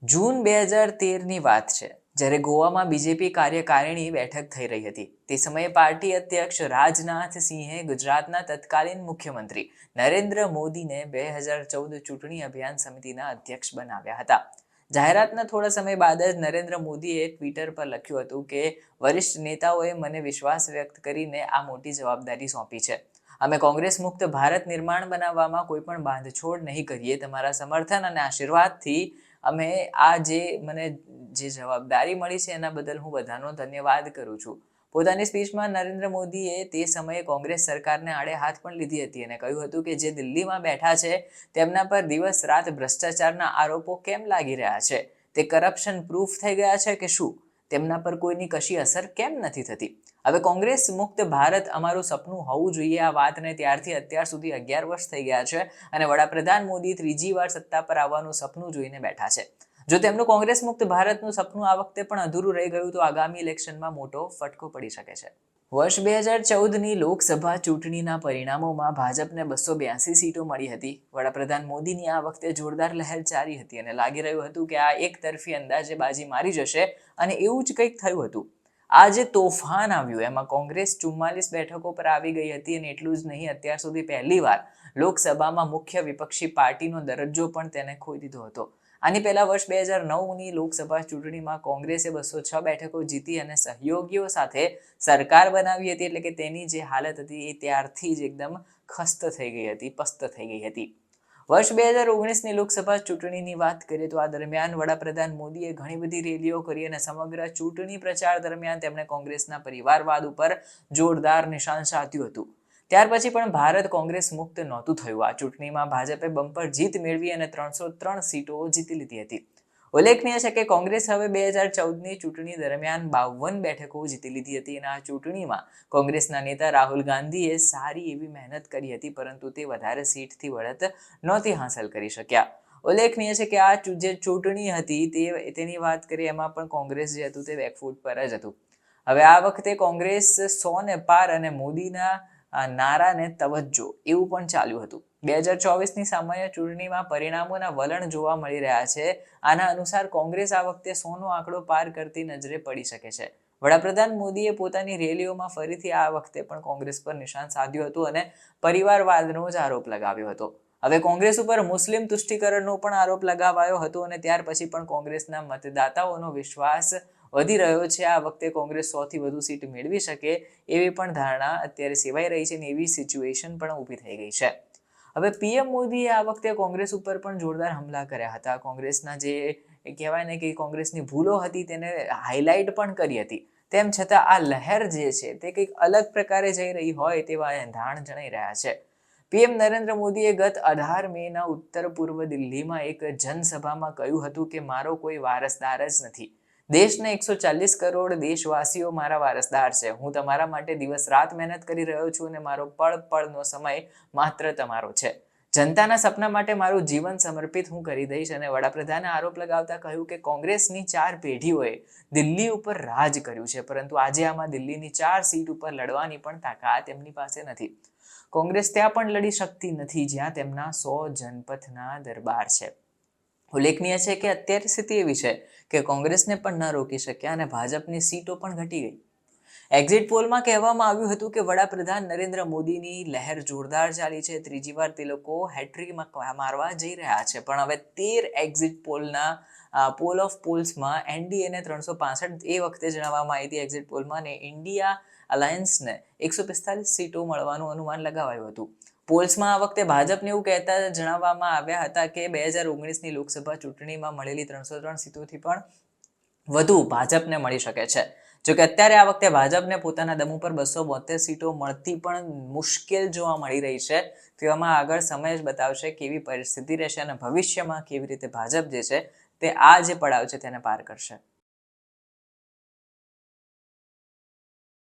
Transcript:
જૂન 2013ની વાત છે, જ્યારે ગોવામાં બીજેપી કાર્યકારિણી બેઠક થઈ રહી હતી. તે સમયે પાર્ટી અધ્યક્ષ રાજનાથ સિંહે ગુજરાતના તત્કાલીન મુખ્યમંત્રી નરેન્દ્ર મોદીને 2014 ચૂંટણી અભિયાન સમિતિના અધ્યક્ષ બનાવ્યા હતા. જાહેરાતના થોડા સમય બાદ જ નરેન્દ્ર મોદીએ ટ્વિટર પર લખ્યું હતું કે વરિષ્ઠ નેતાઓએ મને વિશ્વાસ વ્યક્ત કરીને આ મોટી જવાબદારી સોંપી છે. અમે કોંગ્રેસ મુક્ત ભારત નિર્માણ બનાવવામાં કોઈ પણ બાંધછોડ નહીં કરીએ. તમારા સમર્થન અને આશીર્વાદથી અમે મને જે જવાબદારી મળી છે એના બદલ હું બધાનો ધન્યવાદ કરું છું. પોતાની સ્પીચમાં નરેન્દ્ર મોદીએ તે સમયે કોંગ્રેસ સરકારને આડે હાથ પણ લીધી હતી અને કહ્યું હતું કે જે દિલ્હીમાં બેઠા છે તેમના પર દિવસ રાત ભ્રષ્ટાચારના આરોપો કેમ લાગી રહ્યા છે? તે કરપ્શન પ્રૂફ થઈ ગયા છે કે શું? તેમના પર કોઈની કશી અસર કેમ નથી થતી? હવે કોંગ્રેસ મુક્ત ભારત અમારું સપનું હોવું જોઈએ. આ વાતને ત્યારથી અત્યાર સુધી 11 વર્ષ થઈ ગયા છે અને વડાપ્રધાન મોદી ત્રીજી વાર સત્તા પર આવવાનું સપનું જોઈને બેઠા છે. જો તેમનું કોંગ્રેસ મુક્ત ભારતનું સપનું આ વખતે પણ અધૂરું રહી ગયું તો આગામી ઇલેક્શનમાં મોટો ફટકો પડી શકે છે. વર્ષ 2014ની લોકસભા ચૂંટણીના પરિણામોમાં ભાજપને 282 સીટો મળી હતી. વડાપ્રધાન મોદીની આ વખતે જોરદાર લહેર ચાલી હતી અને લાગી રહ્યું હતું કે આ એક તરફી અંદાજેબાજી મારી જશે અને એવું જ કંઈક થયું હતું. આ જે તોફાન આવ્યું એમાં કોંગ્રેસ 44 બેઠકો પર આવી ગઈ હતી અને એટલું જ નહીં, અત્યાર સુધી પહેલીવાર લોકસભામાં મુખ્ય વિપક્ષી પાર્ટીનો દરજ્જો પણ તેને ખોઈ દીધો હતો. આની પહેલા વર્ષ 2009ની લોકસભા ચૂંટણીમાં કોંગ્રેસે 206 બેઠકો જીતી અને સહયોગીઓ સાથે સરકાર બનાવી હતી. એટલે કે તેની જે હાલત હતી એ ત્યારથી જ એકદમ ખસ્ત થઈ ગઈ હતી, પસ્ત થઈ ગઈ હતી. વર્ષ 2019ની લોકસભા ચૂંટણીની વાત કરીએ તો આ દરમિયાન વડાપ્રધાન મોદીએ ઘણી બધી રેલીઓ કરી અને સમગ્ર ચૂંટણી પ્રચાર દરમિયાન તેમણે કોંગ્રેસના પરિવારવાદ ઉપર જોરદાર નિશાન સાધ્યું હતું. ત્યાર પછી પણ ભારત કોંગ્રેસ મુક્ત નહોતું થયું. આ ચૂંટણીમાં ભાજપે બમ્પર જીત મેળવી અને 303 સીટો જીતી લીધી હતી. ઉલ્લેખનીય છે કે કોંગ્રેસ હવે 2014ની ચૂંટણી દરમિયાન 52 બેઠકો જીતી લીધી હતી અને આ ચૂંટણીમાં કોંગ્રેસના નેતા રાહુલ ગાંધીએ સારી એવી મહેનત કરી હતી, પરંતુ તે વધારે સીટથી બઢત નહોતી હાંસલ કરી શક્યા. ઉલ્લેખનીય છે કે આ જે ચૂંટણી હતી તેની વાત કરીએ એમાં પણ કોંગ્રેસ જે હતું તે બેકફૂટ પર જ હતું. હવે આ વખતે કોંગ્રેસ 100 પાર અને મોદીના નારાને તવજ્જો એવું પણ ચાલ્યું હતું. 2024ની સામાન્ય ચૂંટણીમાં પરિણામોના વલણ જોવા મળી રહ્યા છે. આના અનુસાર કોંગ્રેસ આ વખતે 100નો આંકડો પાર કરતી નજરે પડી શકે છે. વડાપ્રધાન મોદીએ પોતાની રેલીઓમાં ફરીથી આ વખતે પણ કોંગ્રેસ પર નિશાન સાધ્યું હતું અને પરિવારવાદનો જ આરોપ લગાવ્યો હતો. હવે કોંગ્રેસ ઉપર મુસ્લિમ તુષ્ટિકરણનો પણ આરોપ લગાવાયો હતો અને ત્યાર પછી પણ કોંગ્રેસના મતદાતાઓનો વિશ્વાસ વધી રહ્યો છે. આ વખતે કોંગ્રેસ 100થી વધુ સીટ મેળવી શકે એવી પણ ધારણા અત્યારે સેવાઈ રહી છે અને એવી સિચ્યુએશન પણ ઊભી થઈ ગઈ છે. હવે પીએમ મોદીએ આ વખતે કોંગ્રેસ ઉપર પણ જોરદાર હુમલા કર્યા હતા. કોંગ્રેસના જે કહેવાય ને કે કોંગ્રેસની ભૂલો હતી તેને હાઇલાઇટ પણ કરી હતી. તેમ છતાં આ લહેર જે છે તે કંઈક અલગ પ્રકારે જઈ રહી હોય તેવા એંધાણ જણાઈ રહ્યા છે. પીએમ નરેન્દ્ર મોદીએ ગત 18 મેના ઉત્તર પૂર્વ દિલ્હીમાં એક જનસભામાં કહ્યું હતું કે મારો કોઈ વારસદાર જ નથી. દેશના 140 કરોડ દેશવાસીઓ મારા વારસદાર છે. હું તમારા માટે દિવસ રાત મહેનત કરી રહ્યો છું અને મારો પળ પળનો સમય માત્ર તમારો છે. જનતાના સપના માટે મારું જીવન સમર્પિત હું કરી દઈશ. અને વડાપ્રધાને આરોપ લગાવતા કહ્યું કે કોંગ્રેસની 4 પેઢીઓએ દિલ્હી ઉપર રાજ કર્યું છે, પરંતુ આજે આમાં દિલ્હીની 4 સીટ ઉપર લડવાની પણ તાકાત એમની પાસે નથી. કોંગ્રેસ ત્યાં પણ લડી શકતી નથી જ્યાં તેમના 100 જનપથના દરબાર છે. ઉલ્લેખનીય છે કે અત્યારે સ્થિતિ એવી છે કે કોંગ્રેસને પણ ન રોકી શક્યા અને ભાજપની સીટો પણ ઘટી ગઈ. એક્ઝિટ પોલમાં કહેવામાં આવ્યું હતું કે વડાપ્રધાન નરેન્દ્ર મોદીની લહેર જોરદાર ચાલી છે. ત્રીજી વાર તે લોકો હેટ્રિક મારવા જઈ રહ્યા છે. પણ હવે 13 એક્ઝિટ પોલના પોલ ઓફ પોલ્સમાં એનડીએને 365 એ વખતે જણાવવામાં આવી હતી એક્ઝિટ પોલમાં, અને ઇન્ડિયા અલાયન્સને 145 સીટો મળવાનું અનુમાન લગાવાયું હતું. પોલ્સમાં આ વખતે ભાજપને એવું કહેતા જણાવવામાં આવ્યા હતા કે 2019ની લોકસભા ચૂંટણીમાં મળેલી 303 સીટોથી પણ વધુ ભાજપને મળી શકે છે. જોકે અત્યારે આ વખતે ભાજપને પોતાના દમ ઉપર 272 સીટો મળતી પણ મુશ્કેલ જોવા મળી રહી છે. તેવામાં આગળ સમય જ બતાવશે કેવી પરિસ્થિતિ રહેશે અને ભવિષ્યમાં કેવી રીતે ભાજપ જે છે તે આ જે પડાવ છે તેને પાર કરશે.